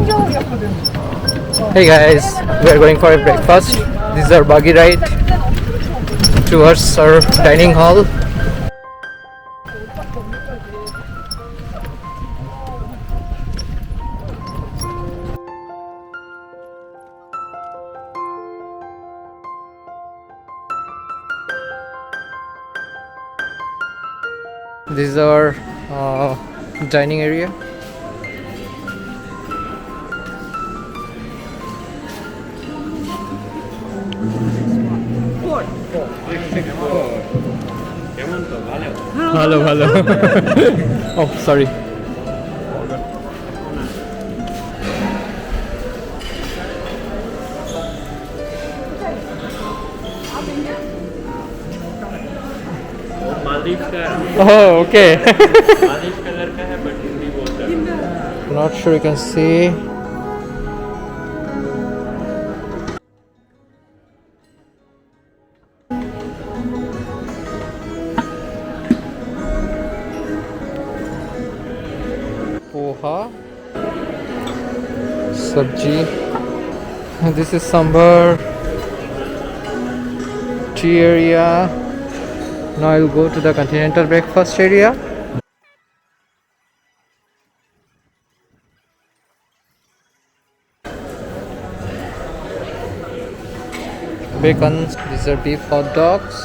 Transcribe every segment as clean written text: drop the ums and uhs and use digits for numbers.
Hey guys, we are going for a breakfast. This is our buggy ride towards our dining hall. This is our dining area. Hello, hello. Oh, sorry. Maldives का Oh, okay. Maldives colour का है but Hindi बोलता है Not sure you can see. Poha, sabji. This is sambar, tea area. Now I'll go to the continental breakfast area. Bacon. These are beef hot dogs.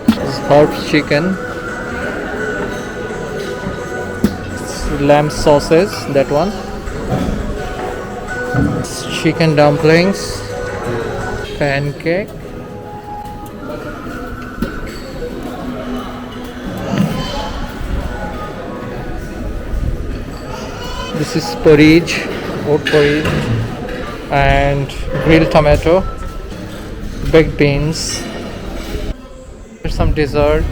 This is hot chicken. Lamb sauces, that one. Chicken dumplings, pancake, this is porridge, oat porridge, and grilled tomato, baked beans. Here's some dessert.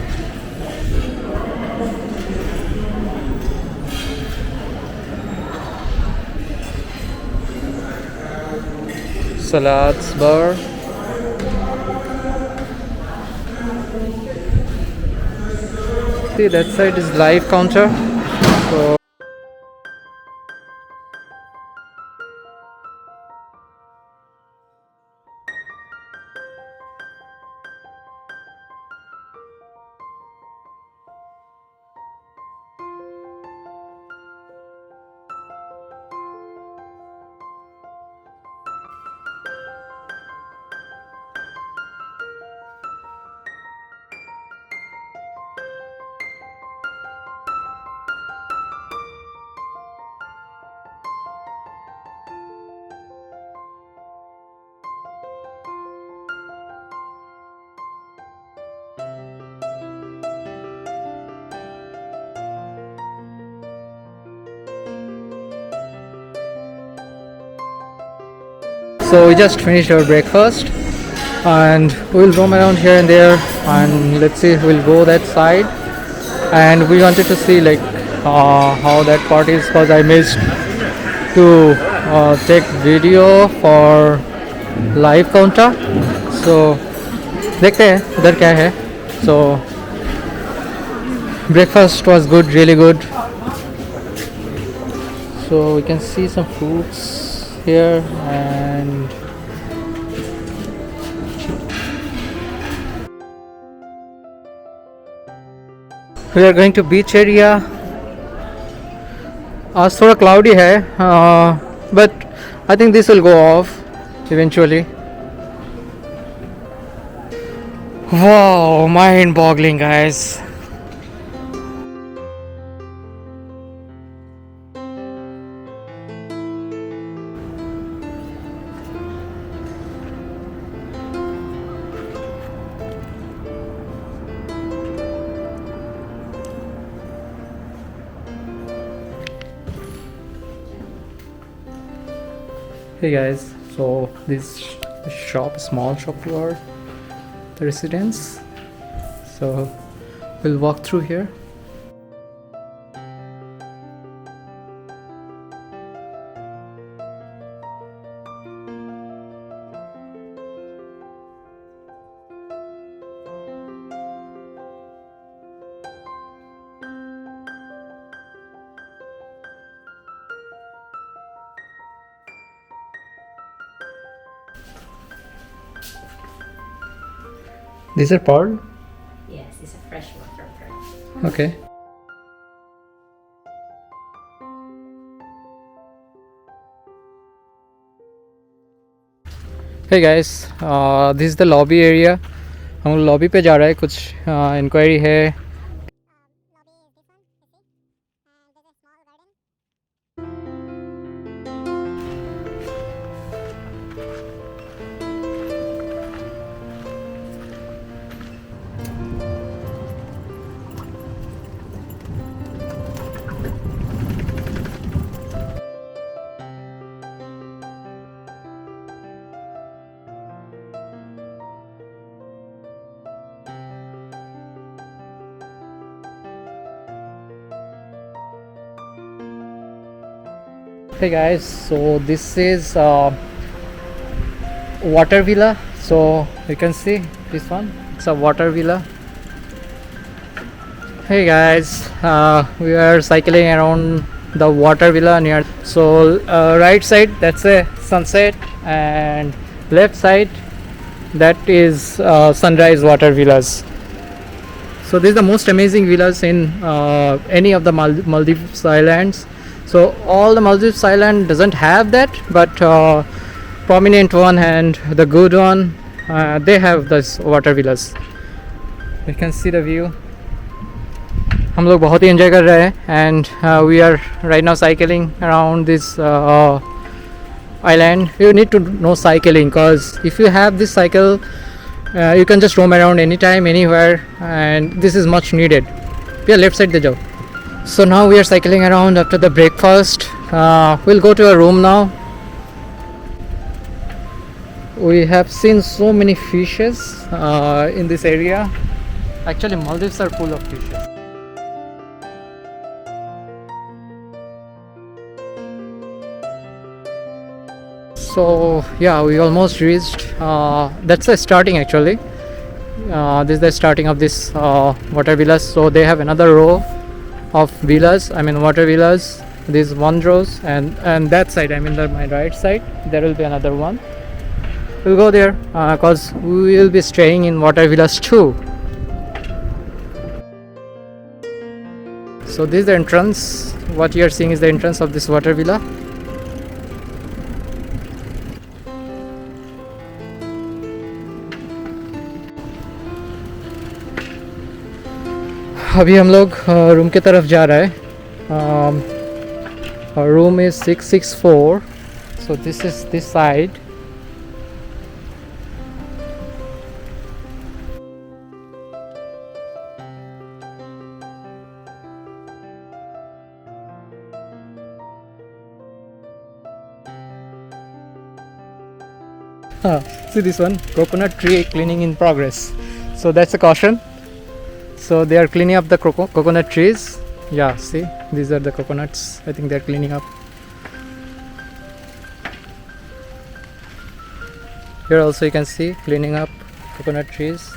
Salads bar. See, that side is live counter. So So we just finished our breakfast and we'll roam around here and there, and let's see, we'll go that side. And we wanted to see like how that part is, because I missed to take video for live counter. So देखते हैं उधर क्या है. So breakfast was good, really good. So we can see some fruits here, and we are going to beach area. आज थोड़ा cloudy है, but I think this will go off eventually. Wow, mind-boggling, guys. Hey guys, so this shop, small shop to our residence. So we'll walk through here. These are pearl? Yes, it's a freshwater pearl. Okay. Hey guys, this is the lobby area. हम लोग lobby पे जा रहे हैं, कुछ inquiry है. Hey guys, so this is water villa. So you can see this one, it's a water villa. Hey guys, we are cycling around the water villa near. So right side, that's a sunset, and left side, that is sunrise water villas. So this is the most amazing villas in any of the Maldives islands. So all the Maldives island doesn't have that, but prominent one and the good one, they have this water villas. You can see the view. हम लोग बहुत ही enjoy कर रहे हैं, and we are right now cycling around this island. You need to know cycling, because if you have this cycle, you can just roam around anytime, anywhere, and this is much needed. Yeah, left side de jao. So now we are cycling around after the breakfast. We'll go to a room now. We have seen so many fishes in this area. Actually, Maldives are full of fishes. So yeah, we almost reached. That's the starting actually. This is the starting of this water villas. So they have another row of villas, I mean water villas. This one rows, and that side, I mean my right side, there will be another one. We'll go there because we will be staying in water villas too. So this is the entrance. What you are seeing is the entrance of this water villa. अभी हम लोग room की तरफ जा रहे हैं. Room is 664. So this is this side. See this one, coconut tree cleaning in progress. So that's a caution. So they are cleaning up the coconut trees. Yeah, see, these are the coconuts. I think they're cleaning up. Here also you can see cleaning up coconut trees.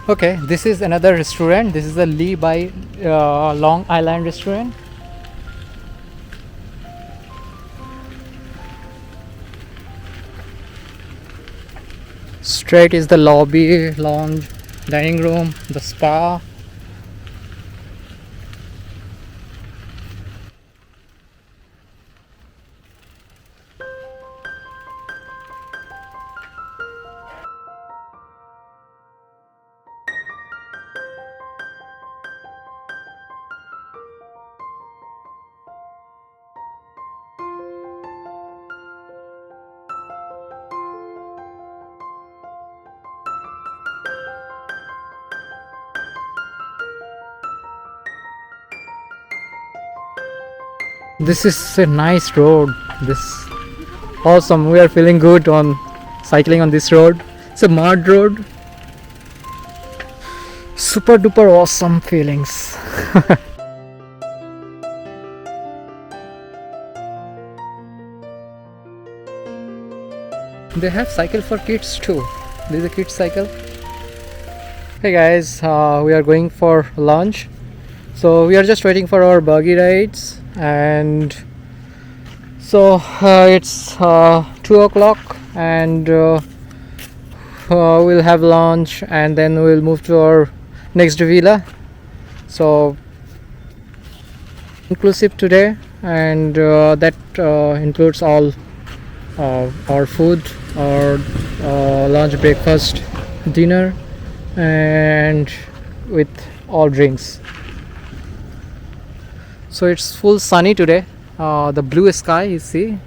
Okay, this is another restaurant. This is the Lee by Long Island restaurant. Straight is the lobby, lounge, dining room, the spa. This is a nice road. This awesome. We are feeling good on cycling on this road. It's a mud road. Super duper awesome feelings. They have cycle for kids too. This is a kids cycle. Hey guys, we are going for lunch. So we are just waiting for our buggy rides, and so it's 2 o'clock, and we'll have lunch and then we'll move to our next villa. So inclusive today, and that includes all our food, our lunch, breakfast, dinner, and with all drinks. So it's full sunny today. The blue sky, you see,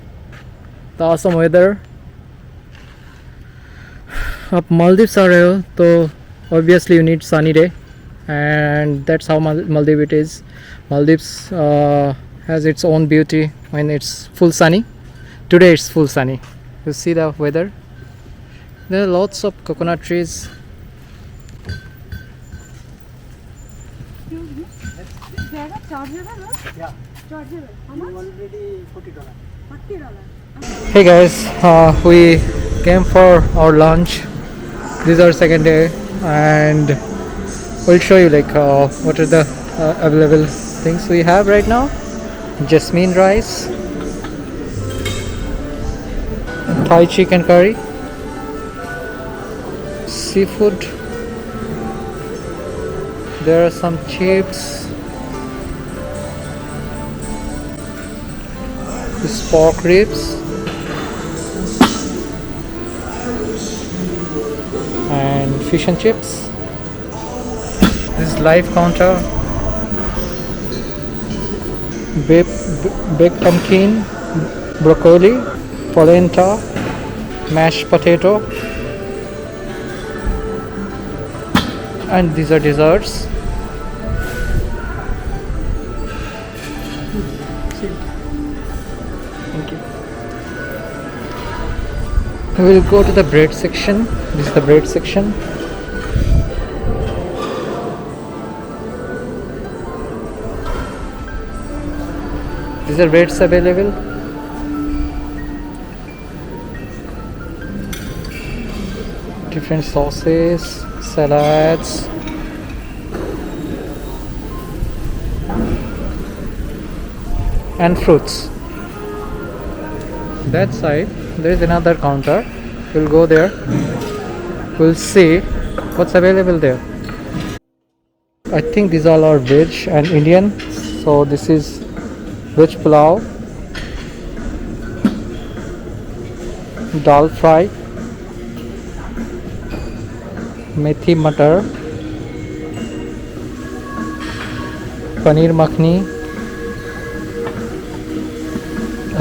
the awesome weather. आप Maldives आ रहे हो तो obviously you need sunny day, and that's how Maldives it is. Maldives has its own beauty when it's full sunny. Today it's full sunny. You see the weather. There are lots of coconut trees. Hey guys, we came for our lunch. This is our second day, and we'll show you like what are the available things we have right now. Jasmine rice, Thai chicken curry, seafood. There are some chips. This pork ribs and fish and chips. This live counter. Baked pumpkin, broccoli, polenta, mashed potato, and these are desserts. Thank you. We will go to the bread section. This is the bread section. These are breads available. Different sauces, salads, and fruits. That side there is another counter. We'll go there. We'll see what's available there. I think these all are veg and Indian. So this is veg pulao, dal fry, methi matar, paneer makhni,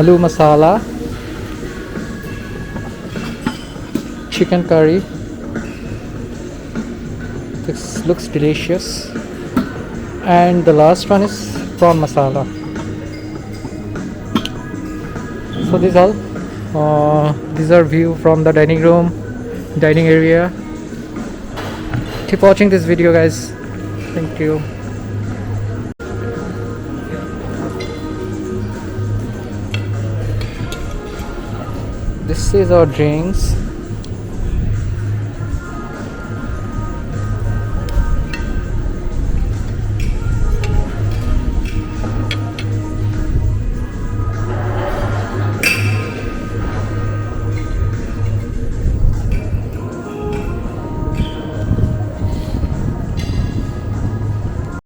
aloo masala, chicken curry. This looks delicious. And the last one is prawn masala. So these all these are view from the dining room, dining area. Keep watching this video, guys. Thank you. This is our drinks.